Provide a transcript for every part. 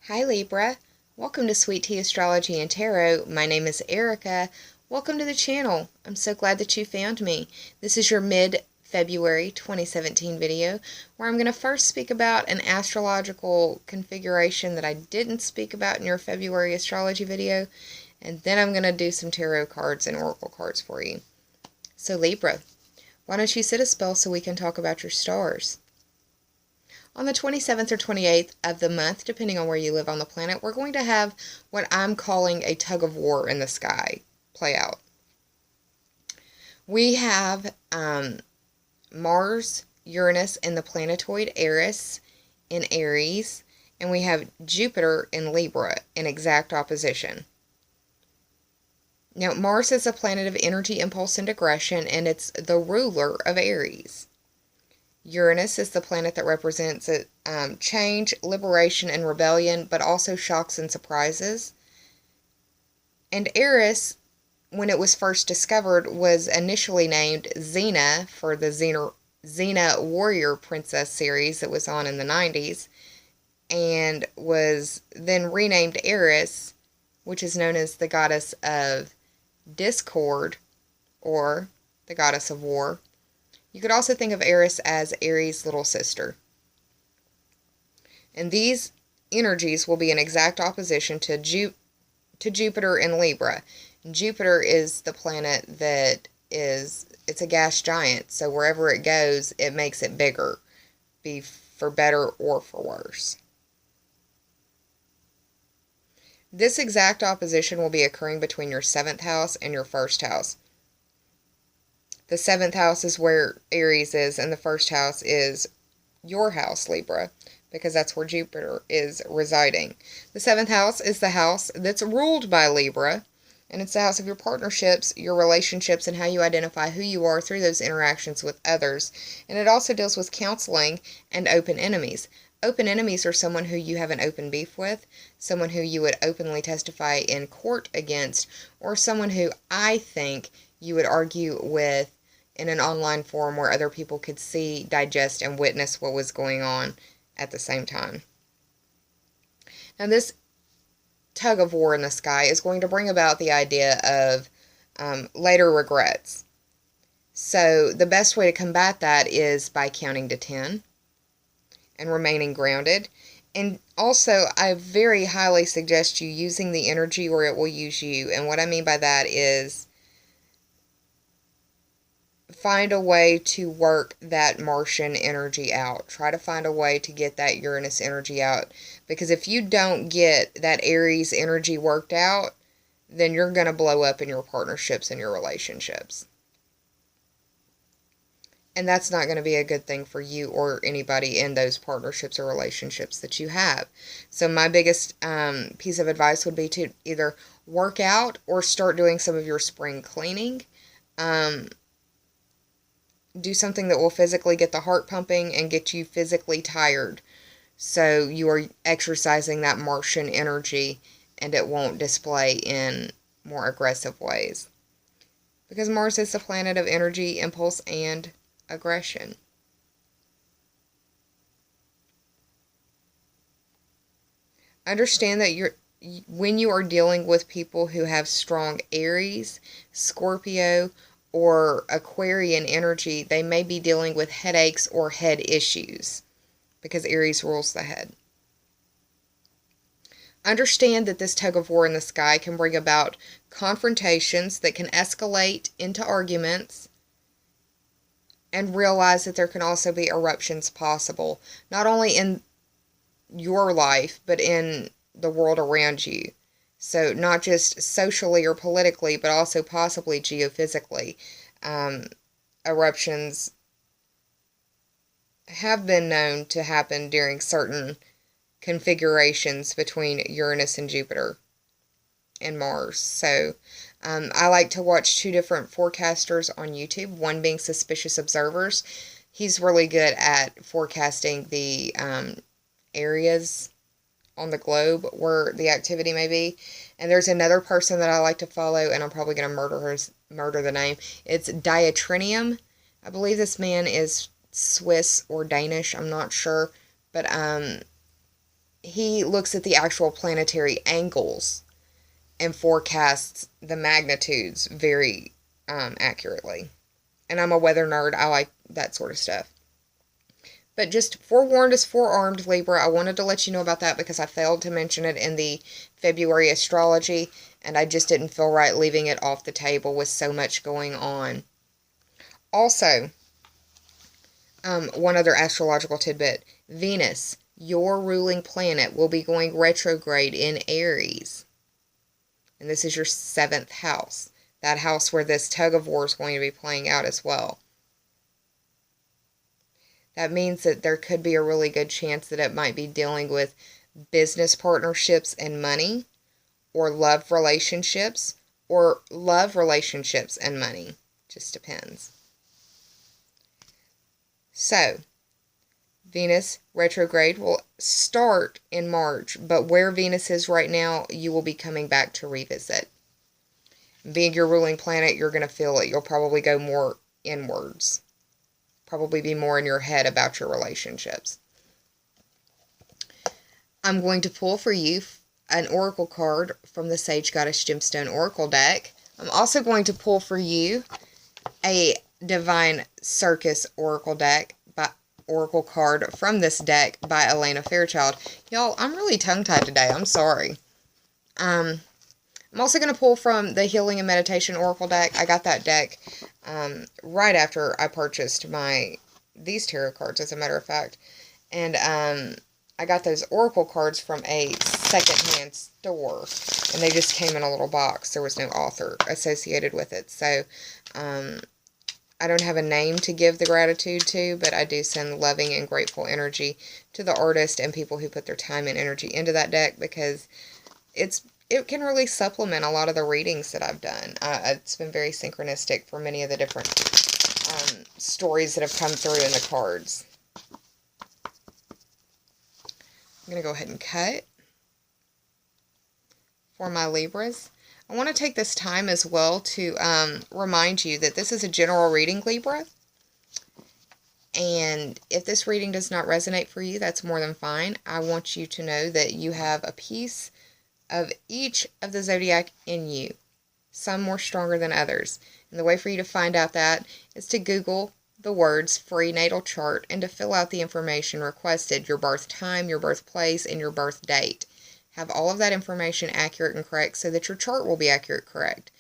Hi Libra, welcome to Sweet Tea Astrology and Tarot. My name is Erica. Welcome to the channel. I'm so glad that you found me. This is your mid-February 2017 video where I'm going to first speak about an astrological configuration that I didn't speak about in your February astrology video, and then I'm going to do some tarot cards and oracle cards for you. So Libra, why don't you sit a spell so we can talk about your stars? On the 27th or 28th of the month, depending on where you live on the planet, we're going to have what I'm calling a tug of war in the sky play out. We have Mars, Uranus, and the planetoid Eris in Aries, and we have Jupiter in Libra in exact opposition. Now, Mars is a planet of energy, impulse, and aggression, and it's the ruler of Aries. Uranus is the planet that represents change, liberation, and rebellion, but also shocks and surprises. And Eris, when it was first discovered, was initially named Xena for the Xena Warrior Princess series that was on in the 90s, and was then renamed Eris, which is known as the goddess of discord, or the goddess of war. You could also think of Eris as Aries' little sister. And these energies will be in exact opposition to Jupiter in Libra. And Jupiter is the planet that it's a gas giant, so wherever it goes, it makes it bigger, be for better or for worse. This exact opposition will be occurring between your 7th house and your 1st house. The 7th house is where Aries is, and the 1st house is your house, Libra, because that's where Jupiter is residing. The 7th house is the house that's ruled by Libra, and it's the house of your partnerships, your relationships, and how you identify who you are through those interactions with others. And it also deals with counseling and open enemies. Open enemies are someone who you have an open beef with, someone who you would openly testify in court against, or someone who I think you would argue with in an online forum where other people could see, digest, and witness what was going on at the same time. Now, this tug of war in the sky is going to bring about the idea of later regrets. So the best way to combat that is by counting to 10 and remaining grounded. And also, I very highly suggest you using the energy or it will use you. And what I mean by that is find a way to work that Martian energy out. Try to find a way to get that Uranus energy out. Because if you don't get that Aries energy worked out, then you're going to blow up in your partnerships and your relationships. And that's not going to be a good thing for you or anybody in those partnerships or relationships that you have. So my biggest piece of advice would be to either work out or start doing some of your spring cleaning. Do something that will physically get the heart pumping and get you physically tired, so you are exercising that Martian energy and it won't display in more aggressive ways. Because Mars is the planet of energy, impulse, and aggression. Understand that when you are dealing with people who have strong Aries, Scorpio, or Aquarian energy, they may be dealing with headaches or head issues because Aries rules the head. Understand that this tug of war in the sky can bring about confrontations that can escalate into arguments, and realize that there can also be eruptions possible, not only in your life, but in the world around you. So not just socially or politically, but also possibly geophysically. Eruptions have been known to happen during certain configurations between Uranus and Jupiter and Mars. So I like to watch two different forecasters on YouTube, one being Suspicious Observers. He's really good at forecasting the areas on the globe where the activity may be. And there's another person that I like to follow, and I'm probably going to murder the name. It's Diatrinium. I believe this man is Swiss or Danish, I'm not sure, but he looks at the actual planetary angles and forecasts the magnitudes very accurately. And I'm a weather nerd. I like that sort of stuff. But just forewarned is forearmed, Libra. I wanted to let you know about that because I failed to mention it in the February astrology, and I just didn't feel right leaving it off the table with so much going on. Also, one other astrological tidbit. Venus, your ruling planet, will be going retrograde in Aries. And this is your 7th house. That house where this tug of war is going to be playing out as well. That means that there could be a really good chance that it might be dealing with business partnerships and money, or love relationships and money. Just depends. So, Venus retrograde will start in March, but where Venus is right now, you will be coming back to revisit. Being your ruling planet, you're going to feel it. You'll probably go more inwards. Probably be more in your head about your relationships. I'm going to pull for you an oracle card from the Sage Goddess Gemstone Oracle deck. I'm also going to pull for you a Divine Circus Oracle card from this deck by Elena Fairchild. Y'all, I'm really tongue-tied today. I'm sorry. I'm also going to pull from the Healing and Meditation Oracle deck. I got that deck right after I purchased these tarot cards, as a matter of fact. And I got those Oracle cards from a secondhand store. And they just came in a little box. There was no author associated with it. So, I don't have a name to give the gratitude to, but I do send loving and grateful energy to the artist and people who put their time and energy into that deck, because it can really supplement a lot of the readings that I've done. It's been very synchronistic for many of the different stories that have come through in the cards. I'm going to go ahead and cut for my Libras. I want to take this time as well to remind you that this is a general reading, Libra. And if this reading does not resonate for you, that's more than fine. I want you to know that you have a piece of each of the zodiac in you, some more stronger than others. And the way for you to find out that is to Google the words free natal chart and to fill out the information requested, your birth time, your birthplace, and your birth date. Have all of that information accurate and correct so that your chart will be accurate, correct.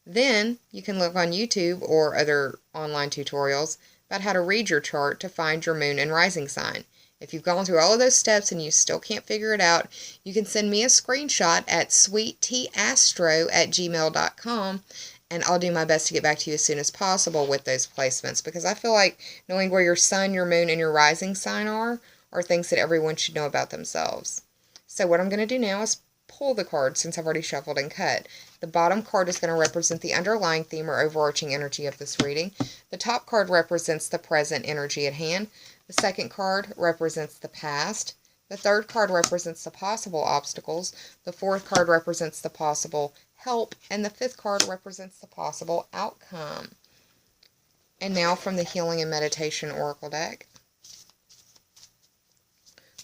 Then you can look on YouTube or other online tutorials about how to read your chart to find your moon and rising sign. If you've gone through all of those steps and you still can't figure it out, you can send me a screenshot at sweetteastro@gmail.com, and I'll do my best to get back to you as soon as possible with those placements, because I feel like knowing where your sun, your moon, and your rising sign are things that everyone should know about themselves. So what I'm going to do now is pull the card, since I've already shuffled and cut. The bottom card is going to represent the underlying theme or overarching energy of this reading. The top card represents the present energy at hand. The second card represents the past. The third card represents the possible obstacles. The fourth card represents the possible help. And the fifth card represents the possible outcome. And now from the Healing and Meditation Oracle deck,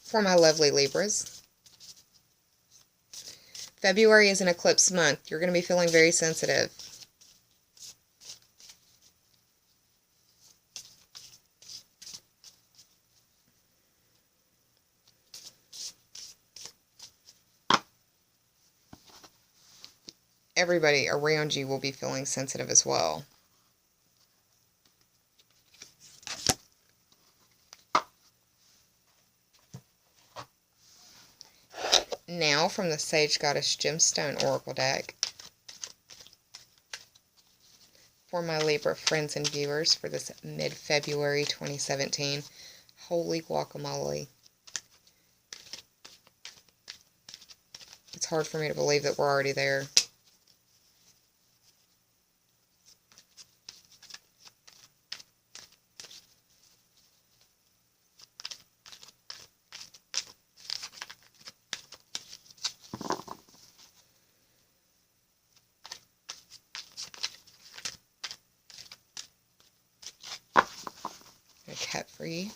for my lovely Libras. February is an eclipse month. You're going to be feeling very sensitive. Everybody around you will be feeling sensitive as well. Now, from the Sage Goddess Gemstone Oracle deck, for my Libra friends and viewers for this mid-February 2017. Holy guacamole. It's hard for me to believe that we're already there. Cut for you.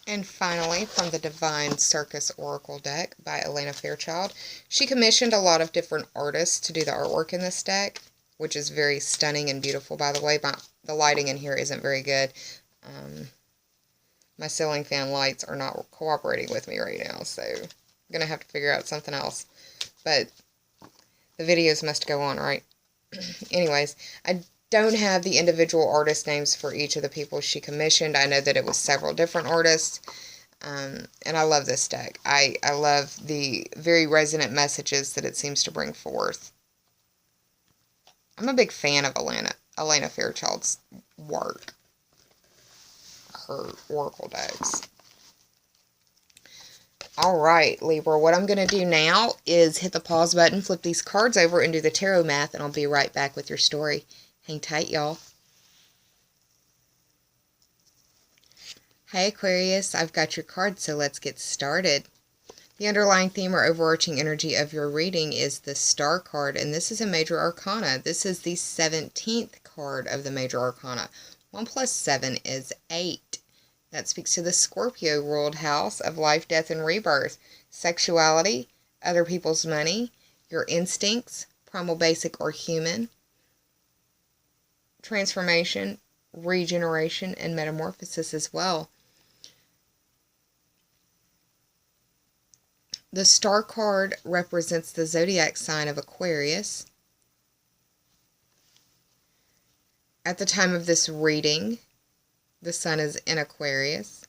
And finally, from the Divine Circus Oracle deck by Elena Fairchild, she commissioned a lot of different artists to do the artwork in this deck, which is very stunning and beautiful, by the way. The lighting in here isn't very good. My ceiling fan lights are not cooperating with me right now, so I'm going to have to figure out something else. But the videos must go on, right? Anyways, I don't have the individual artist names for each of the people she commissioned. I know that it was several different artists, and I love this deck. I love the very resonant messages that it seems to bring forth. I'm a big fan of Elena Fairchild's work, her oracle decks. Alright, Libra, what I'm going to do now is hit the pause button, flip these cards over, and do the tarot math, and I'll be right back with your story. Hang tight, y'all. Hi, Aquarius. I've got your cards, so let's get started. The underlying theme or overarching energy of your reading is the Star card, and this is a Major Arcana. This is the 17th card of the Major Arcana. 1 plus 7 is 8. That speaks to the Scorpio ruled house of life, death, and rebirth. Sexuality, other people's money, your instincts, primal, basic, or human. Transformation, regeneration, and metamorphosis as well. The Star card represents the zodiac sign of Aquarius. At the time of this reading, the sun is in Aquarius.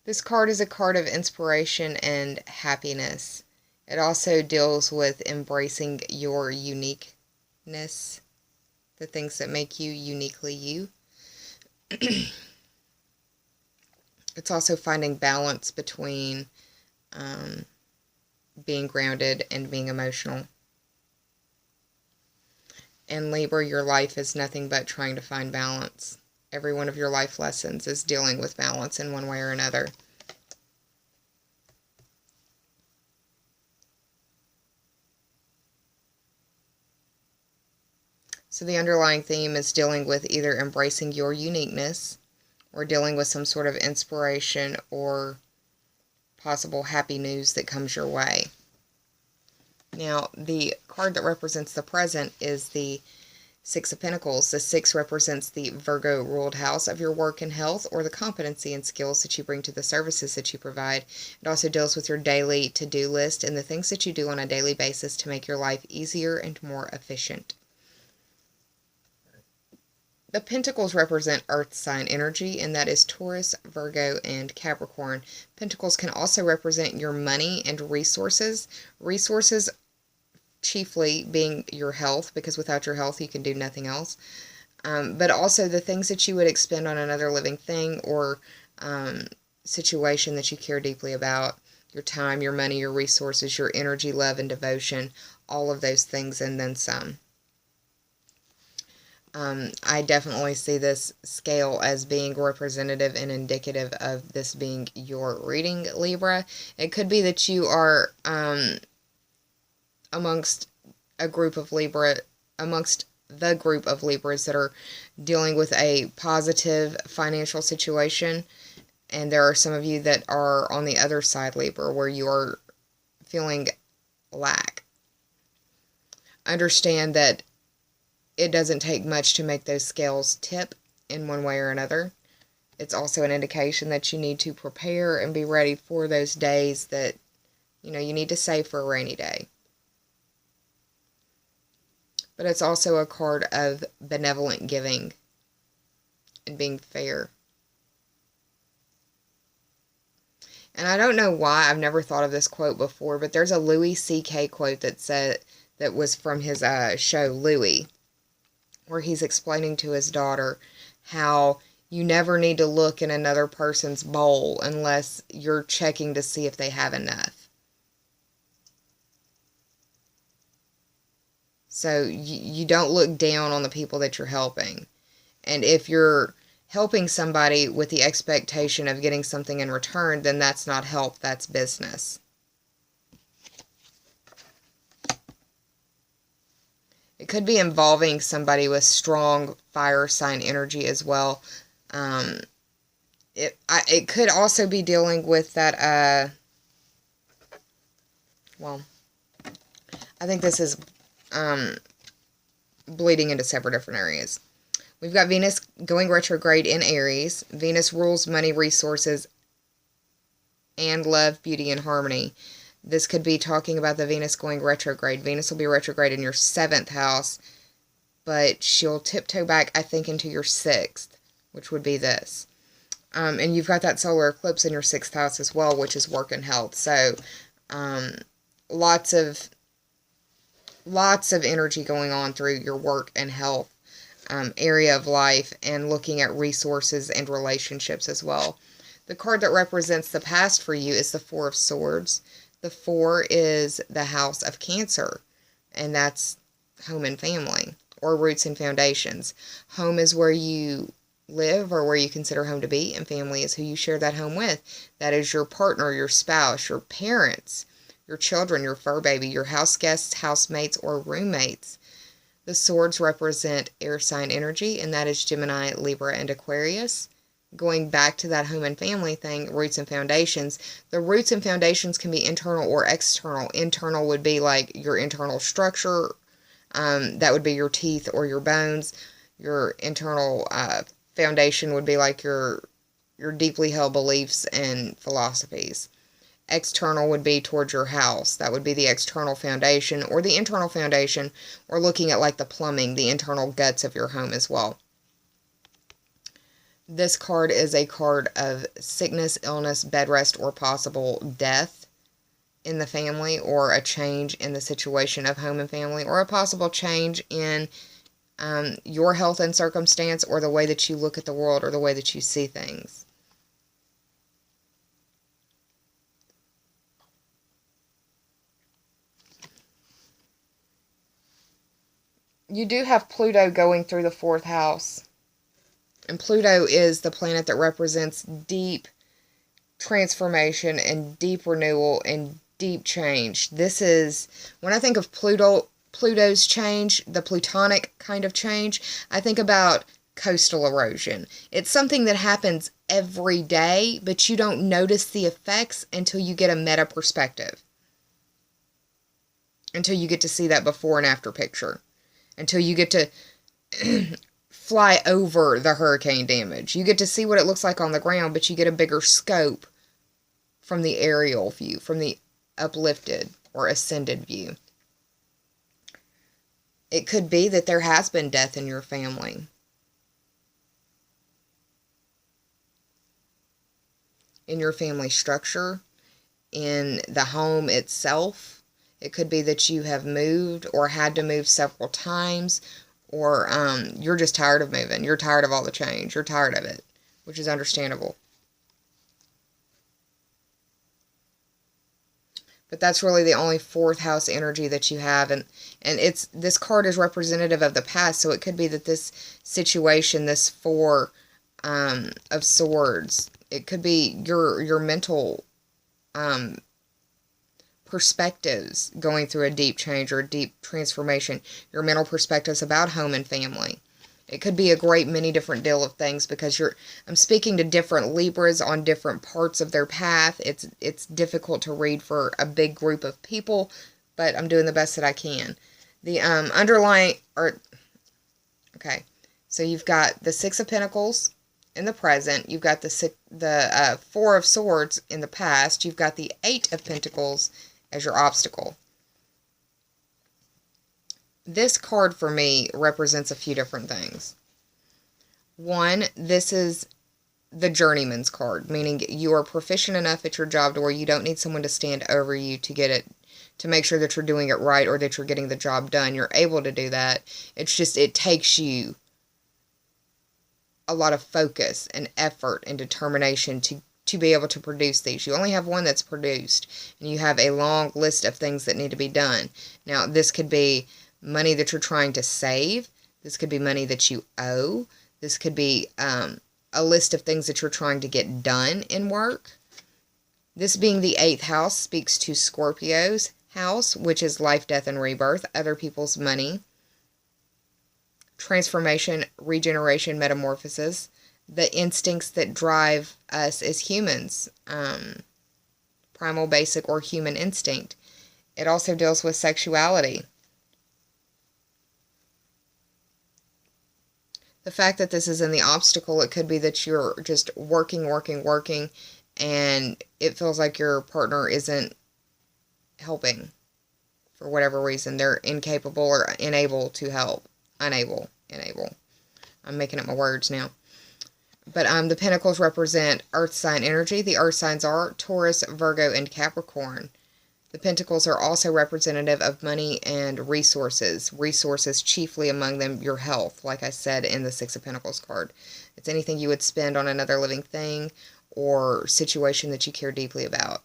This card is a card of inspiration and happiness. It also deals with embracing your uniqueness, the things that make you uniquely you. It's also finding balance between being grounded and being emotional. And Libra, your life is nothing but trying to find balance. Every one of your life lessons is dealing with balance in one way or another. So the underlying theme is dealing with either embracing your uniqueness or dealing with some sort of inspiration or possible happy news that comes your way. Now, the card that represents the present is the Six of Pentacles. The 6 represents the Virgo ruled house of your work and health, or the competency and skills that you bring to the services that you provide. It also deals with your daily to-do list and the things that you do on a daily basis to make your life easier and more efficient. The Pentacles represent earth sign energy, and that is Taurus, Virgo, and Capricorn. Pentacles can also represent your money and resources. Resources chiefly being your health, because without your health you can do nothing else. But also the things that you would expend on another living thing or situation that you care deeply about. Your time, your money, your resources, your energy, love, and devotion. All of those things and then some. I definitely see this scale as being representative and indicative of this being your reading, Libra. It could be that you are amongst a group of amongst the group of Libras that are dealing with a positive financial situation, and there are some of you that are on the other side, Libra, where you are feeling lack. Understand that it doesn't take much to make those scales tip in one way or another. It's also an indication that you need to prepare and be ready for those days that, you need to save for a rainy day. But it's also a card of benevolent giving and being fair. And I don't know why, I've never thought of this quote before, but there's a Louis C.K. quote that was from his show, Louis, where he's explaining to his daughter how you never need to look in another person's bowl unless you're checking to see if they have enough. So you don't look down on the people that you're helping. And if you're helping somebody with the expectation of getting something in return, then that's not help, that's business. It could be involving somebody with strong fire sign energy as well. It could also be dealing with that, well, I think this is bleeding into several different areas. We've got Venus going retrograde in Aries. Venus rules money, resources, and love, beauty, and harmony. This could be talking about the Venus going retrograde. Venus will be retrograde in your 7th house, but she'll tiptoe back, I think, into your 6th, which would be this. And you've got that solar eclipse in your 6th house as well, which is work and health. So, lots of energy going on through your work and health area of life, and looking at resources and relationships as well. The card that represents the past for you is the Four of Swords. The 4 is the house of Cancer, and that's home and family, or roots and foundations. Home is where you live, or where you consider home to be, and family is who you share that home with. That is your partner, your spouse, your parents, your children, your fur baby, your house guests, housemates, or roommates. The swords represent air sign energy, and that is Gemini, Libra, and Aquarius. Going back to that home and family thing, roots and foundations. The roots and foundations can be internal or external. Internal would be like your internal structure. That would be your teeth or your bones. Your internal foundation would be like your deeply held beliefs and philosophies. External would be towards your house. That would be the external foundation, or the internal foundation, or looking at like the plumbing, the internal guts of your home as well. This card is a card of sickness, illness, bed rest, or possible death in the family, or a change in the situation of home and family, or a possible change in your health and circumstance, or the way that you look at the world, or the way that you see things. You do have Pluto going through the 4th house. And Pluto is the planet that represents deep transformation and deep renewal and deep change. This is, when I think of Pluto's change, the plutonic kind of change, I think about coastal erosion. It's something that happens every day, but you don't notice the effects until you get a meta perspective. Until you get to see that before and after picture. Until you get to fly over the hurricane damage. You get to see what it looks like on the ground, but you get a bigger scope from the aerial view, from the uplifted or ascended view. It could be that there has been death in your family. In your family structure, in the home itself. It could be that you have moved or had to move several times, or you're just tired of moving. You're tired of all the change. You're tired of it, which is understandable. But that's really the only 4th house energy that you have, and this card is representative of the past, so it could be that this situation, this 4 of Swords, it could be your mental perspectives going through a deep change or a deep transformation. Your mental perspectives about home and family. It could be a great many different deal of things, because I'm speaking to different Libras on different parts of their path. It's difficult to read for a big group of people, but I'm doing the best that I can. The okay, so you've got the 6 of Pentacles in the present. You've got the 4 of Swords in the past. You've got the 8 of Pentacles as your obstacle. This card for me represents a few different things. One, this is the journeyman's card, meaning you are proficient enough at your job to where you don't need someone to stand over you to get it, to make sure that you're doing it right, or that you're getting the job done. You're able to do that. It's just, it takes you a lot of focus and effort and determination to be able to produce these. You only have one that's produced, and you have a long list of things that need to be done. Now, this could be money that you're trying to save. This could be money that you owe. This could be a list of things that you're trying to get done in work. This being the 8th house speaks to Scorpio's house, which is life, death, and rebirth, other people's money, transformation, regeneration, metamorphosis, the instincts that drive us as humans, primal, basic, or human instinct. It also deals with sexuality. The fact that this is in the obstacle, it could be that you're just working, and it feels like your partner isn't helping for whatever reason. They're incapable or unable to help. Unable. I'm making up my words now. But the pentacles represent earth sign energy. The earth signs are Taurus, Virgo, and Capricorn. The pentacles are also representative of money and resources. Resources, chiefly among them your health, like I said in the Six of Pentacles card. It's anything you would spend on another living thing or situation that you care deeply about.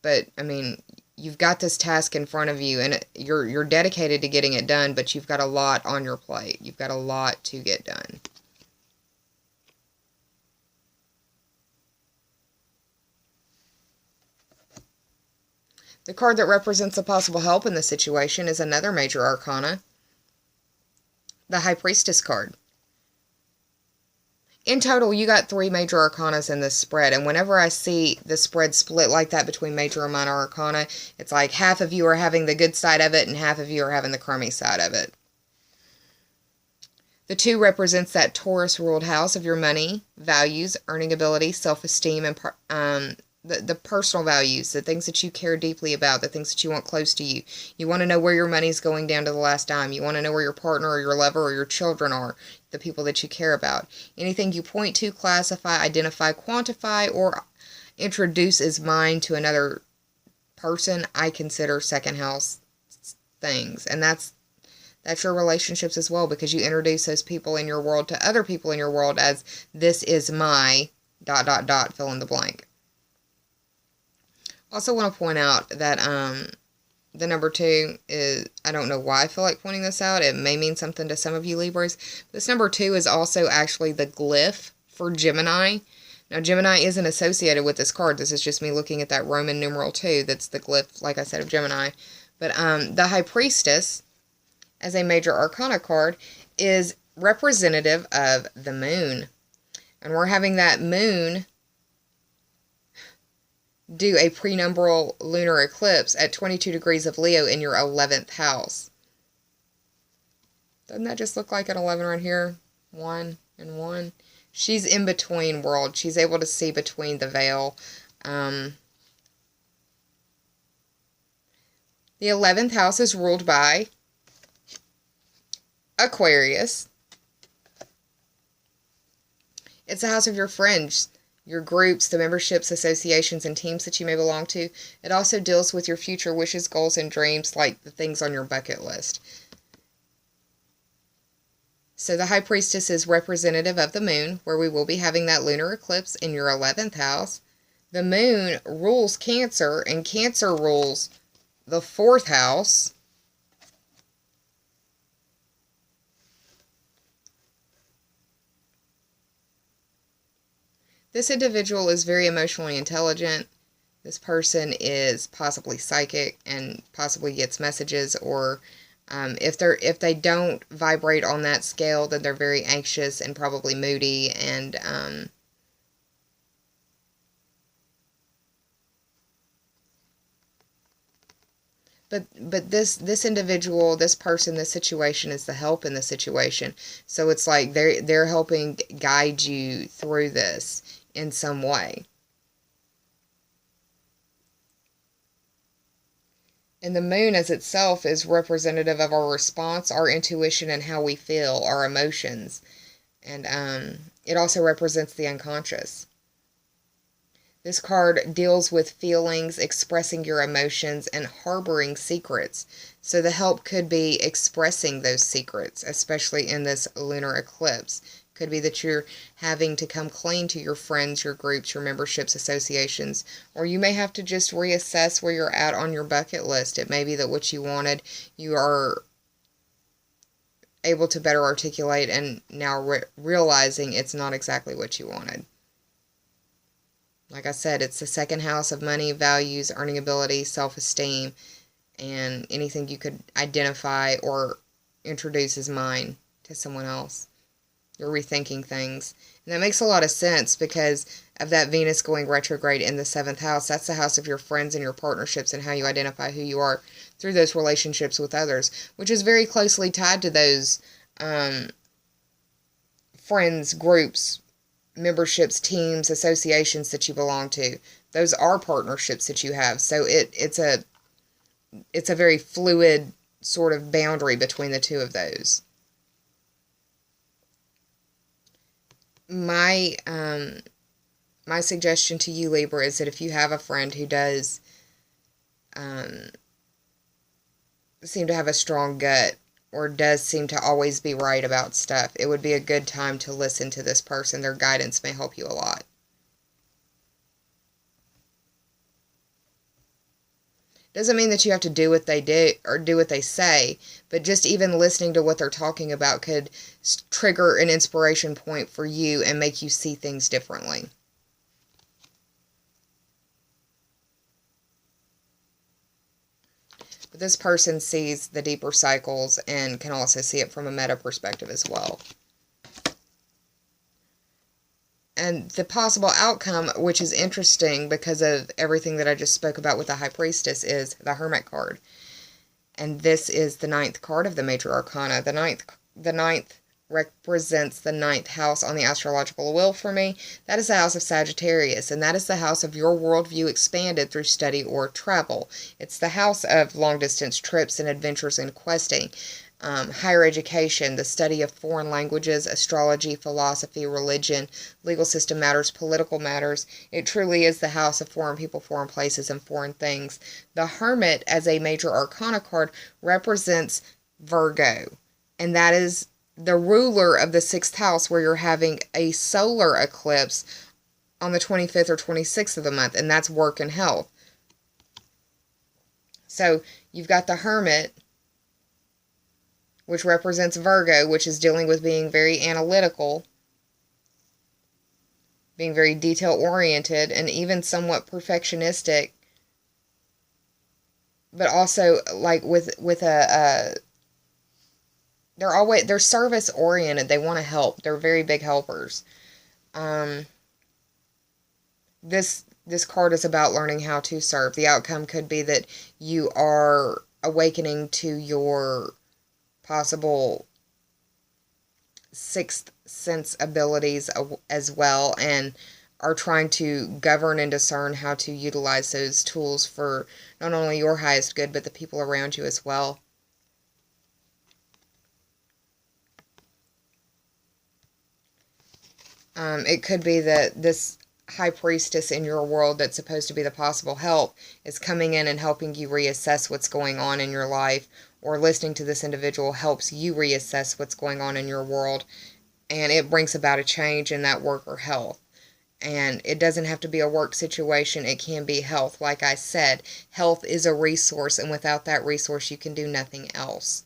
But, I mean, you've got this task in front of you, and you're dedicated to getting it done, but you've got a lot on your plate. You've got a lot to get done. The card that represents a possible help in the situation is another major arcana, the High Priestess card. In total, you got 3 major arcanas in this spread, and whenever I see the spread split like that between major and minor arcana, it's like half of you are having the good side of it and half of you are having the crummy side of it. The 2 represents that Taurus-ruled house of your money, values, earning ability, self-esteem, and the personal values, the things that you care deeply about, the things that you want close to you. You want to know where your money's going down to the last dime. You want to know where your partner or your lover or your children are, the people that you care about. Anything you point to, classify, identify, quantify, or introduce as mine to another person, I consider second house things. And that's your relationships as well, because you introduce those people in your world to other people in your world as this is my ... fill in the blank. Also want to point out that the number 2 is, I don't know why I feel like pointing this out. It may mean something to some of you Libras. This number 2 is also actually the glyph for Gemini. Now, Gemini isn't associated with this card. This is just me looking at that Roman numeral 2. That's the glyph, like I said, of Gemini. But the High Priestess, as a major arcana card, is representative of the moon. And we're having that moon do a prenumbral lunar eclipse at 22 degrees of Leo in your 11th house. Doesn't that just look like an 11 right here? 1 and 1. She's in between worlds. She's able to see between the veil. The 11th house is ruled by Aquarius. It's the house of your friends, your groups, the memberships, associations, and teams that you may belong to. It also deals with your future wishes, goals, and dreams, like the things on your bucket list. So the High Priestess is representative of the moon, where we will be having that lunar eclipse in your 11th house. The moon rules Cancer, and Cancer rules the 4th house. This individual is very emotionally intelligent. This person is possibly psychic and possibly gets messages, or if they don't vibrate on that scale, then they're very anxious and probably moody, and but this individual, this person, this situation is the help in the situation. So it's like they're helping guide you through this in some way. And the moon as itself is representative of our response, our intuition, and how we feel, our emotions. And it also represents the unconscious. This card deals with feelings, expressing your emotions, and harboring secrets. So the help could be expressing those secrets, especially in this lunar eclipse. Could be that you're having to come clean to your friends, your groups, your memberships, associations, or you may have to just reassess where you're at on your bucket list. It may be that what you wanted, you are able to better articulate, and now realizing it's not exactly what you wanted. Like I said, it's the second house of money, values, earning ability, self-esteem, and anything you could identify or introduce as mine to someone else. You're rethinking things. And that makes a lot of sense because of that Venus going retrograde in the 7th house. That's the house of your friends and your partnerships and how you identify who you are through those relationships with others, which is very closely tied to those friends, groups, memberships, teams, associations that you belong to. Those are partnerships that you have. So it's a very fluid sort of boundary between the two of those. My suggestion to you, Libra, is that if you have a friend who does seem to have a strong gut or does seem to always be right about stuff, it would be a good time to listen to this person. Their guidance may help you a lot. Doesn't mean that you have to do what they do or do what they say, but just even listening to what they're talking about could trigger an inspiration point for you and make you see things differently. But this person sees the deeper cycles and can also see it from a meta perspective as well. And the possible outcome, which is interesting because of everything that I just spoke about with the High Priestess, is the Hermit card. And this is the 9th card of the Major Arcana. The ninth represents the 9th house on the astrological wheel for me. That is the house of Sagittarius, and that is the house of your worldview expanded through study or travel. It's the house of long-distance trips and adventures and questing. Higher education, the study of foreign languages, astrology, philosophy, religion, legal system matters, political matters. It truly is the house of foreign people, foreign places, and foreign things. The Hermit, as a Major Arcana card, represents Virgo, and that is the ruler of the 6th house, where you're having a solar eclipse on the 25th or 26th of the month, and that's work and health. So you've got the Hermit, which represents Virgo, which is dealing with being very analytical, being very detail-oriented, and even somewhat perfectionistic, but also like with a they're service-oriented. They want to help. They're very big helpers. This card is about learning how to serve. The outcome could be that you are awakening to your possible 6th sense abilities as well, and are trying to govern and discern how to utilize those tools for not only your highest good, but the people around you as well. It could be that this High Priestess in your world that's supposed to be the possible help is coming in and helping you reassess what's going on in your life, or listening to this individual helps you reassess what's going on in your world, and it brings about a change in that work or health. And it doesn't have to be a work situation. It can be health. Like I said, health is a resource, and without that resource, you can do nothing else.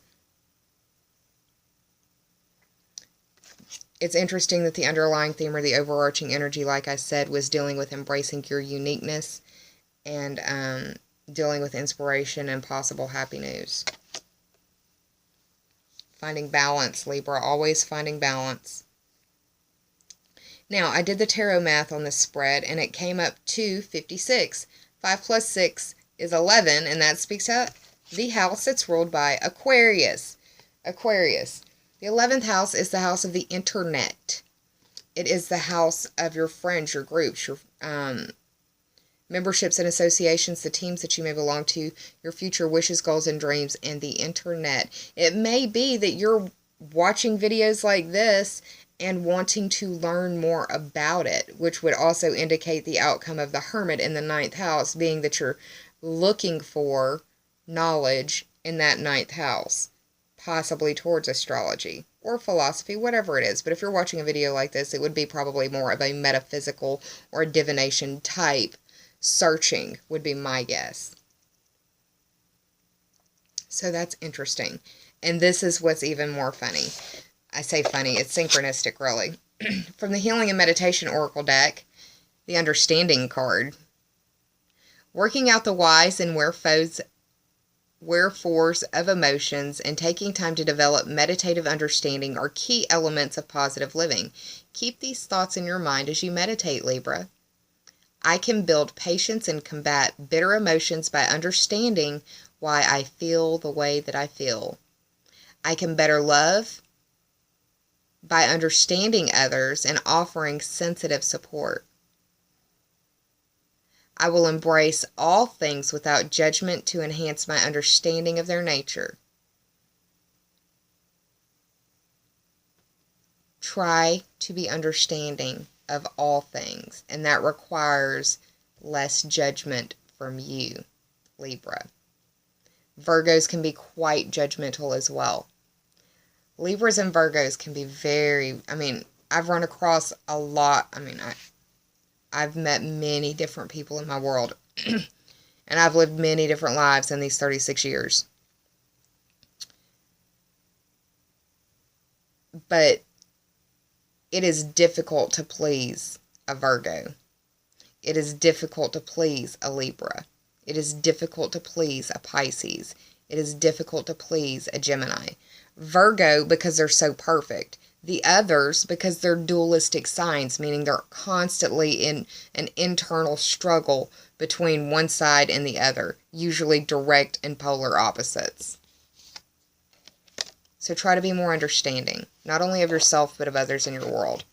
It's interesting that the underlying theme or the overarching energy, like I said, was dealing with embracing your uniqueness and dealing with inspiration and possible happy news. Finding balance, Libra. Always finding balance. Now, I did the tarot math on this spread, and it came up to 56. 5 plus 6 is 11, and that speaks to the house that's ruled by Aquarius. Aquarius. The 11th house is the house of the internet. It is the house of your friends, your groups, your memberships and associations, the teams that you may belong to, your future wishes, goals, and dreams, and the internet. It may be that you're watching videos like this and wanting to learn more about it, which would also indicate the outcome of the Hermit in the 9th house, being that you're looking for knowledge in that 9th house, possibly towards astrology or philosophy, whatever it is. But if you're watching a video like this, it would be probably more of a metaphysical or divination type searching, would be my guess. So that's interesting. And this is what's even more funny. I say funny, it's synchronistic, really. From the Healing and Meditation Oracle deck, the Understanding card. Working out the whys and where foes wherefores of emotions, and taking time to develop meditative understanding are key elements of positive living. Keep these thoughts in your mind as you meditate, Libra. I can build patience and combat bitter emotions by understanding why I feel the way that I feel. I can better love by understanding others and offering sensitive support. I will embrace all things without judgment to enhance my understanding of their nature. Try to be understanding of all things, and that requires less judgment from you, Libra. Virgos can be quite judgmental as well. Libras and Virgos can be I've run across a lot. I've met many different people in my world, and I've lived many different lives in these 36 years. But it is difficult to please a Virgo. It is difficult to please a Libra. It is difficult to please a Pisces. It is difficult to please a Gemini. Virgo, because they're so perfect. The others, because they're dualistic signs, meaning they're constantly in an internal struggle between one side and the other, usually direct and polar opposites. So try to be more understanding, not only of yourself, but of others in your world.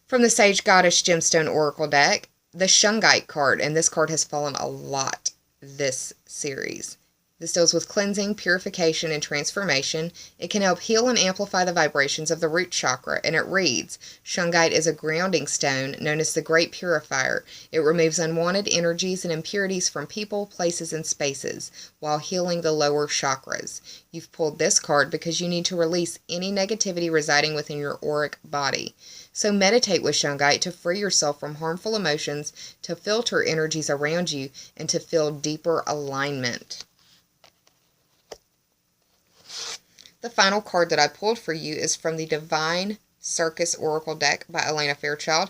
From the Sage Goddess Gemstone Oracle deck, the Shungite card, and this card has fallen a lot this series. This deals with cleansing, purification, and transformation. It can help heal and amplify the vibrations of the root chakra, and it reads, Shungite is a grounding stone known as the Great Purifier. It removes unwanted energies and impurities from people, places, and spaces, while healing the lower chakras. You've pulled this card because you need to release any negativity residing within your auric body. So meditate with Shungite to free yourself from harmful emotions, to filter energies around you, and to feel deeper alignment. The final card that I pulled for you is from the Divine Circus Oracle deck by Elena Fairchild.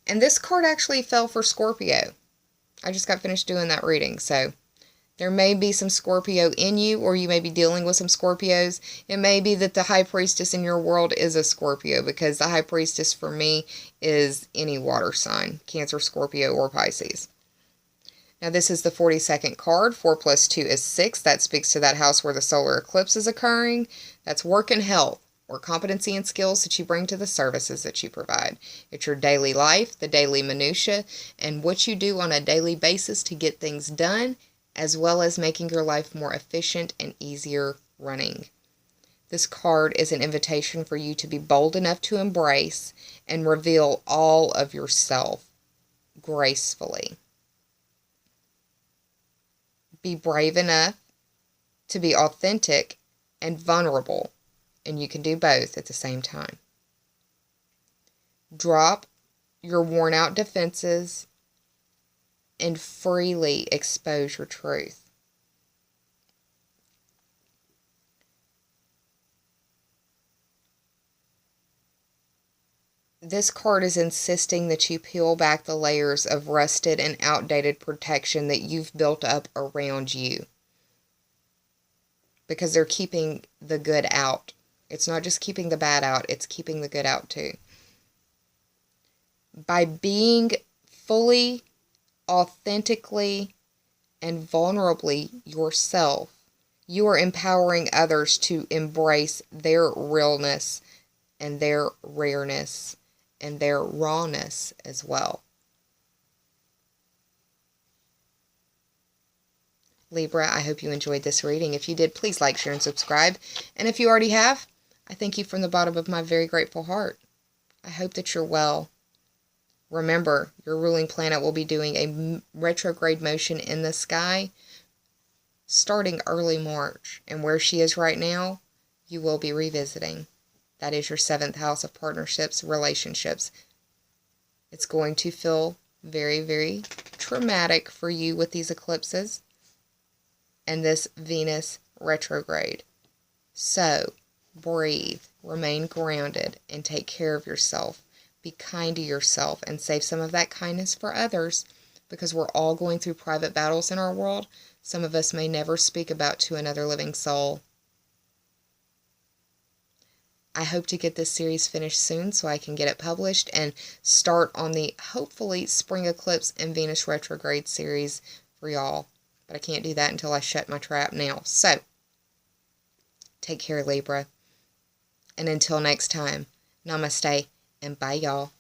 And this card actually fell for Scorpio. I just got finished doing that reading. So there may be some Scorpio in you, or you may be dealing with some Scorpios. It may be that the High Priestess in your world is a Scorpio, because the High Priestess for me is any water sign. Cancer, Scorpio, or Pisces. Now this is the 42nd card. 4 plus 2 is 6. That speaks to that house where the solar eclipse is occurring. That's work and health, or competency and skills that you bring to the services that you provide. It's your daily life, the daily minutia, and what you do on a daily basis to get things done, as well as making your life more efficient and easier running. This card is an invitation for you to be bold enough to embrace and reveal all of yourself gracefully. Be brave enough to be authentic and vulnerable, and you can do both at the same time. Drop your worn-out defenses and freely expose your truth. This card is insisting that you peel back the layers of rusted and outdated protection that you've built up around you, because they're keeping the good out. It's not just keeping the bad out, it's keeping the good out too. By being fully, authentically, and vulnerably yourself, you are empowering others to embrace their realness and their rareness and their rawness as well. Libra, I hope you enjoyed this reading. If you did, please like, share, and subscribe. And if you already have, I thank you from the bottom of my very grateful heart. I hope that you're well. Remember, your ruling planet will be doing a retrograde motion in the sky starting early March. And where she is right now, you will be revisiting. That is your 7th house of partnerships, relationships. It's going to feel very, very traumatic for you with these eclipses and this Venus retrograde. So, breathe, remain grounded, and take care of yourself. Be kind to yourself and save some of that kindness for others, because we're all going through private battles in our world. some of us may never speak about to another living soul. I hope to get this series finished soon so I can get it published and start on the hopefully spring eclipse and Venus retrograde series for y'all. But I can't do that until I shut my trap now. So, take care, Libra. And until next time, namaste and bye, y'all.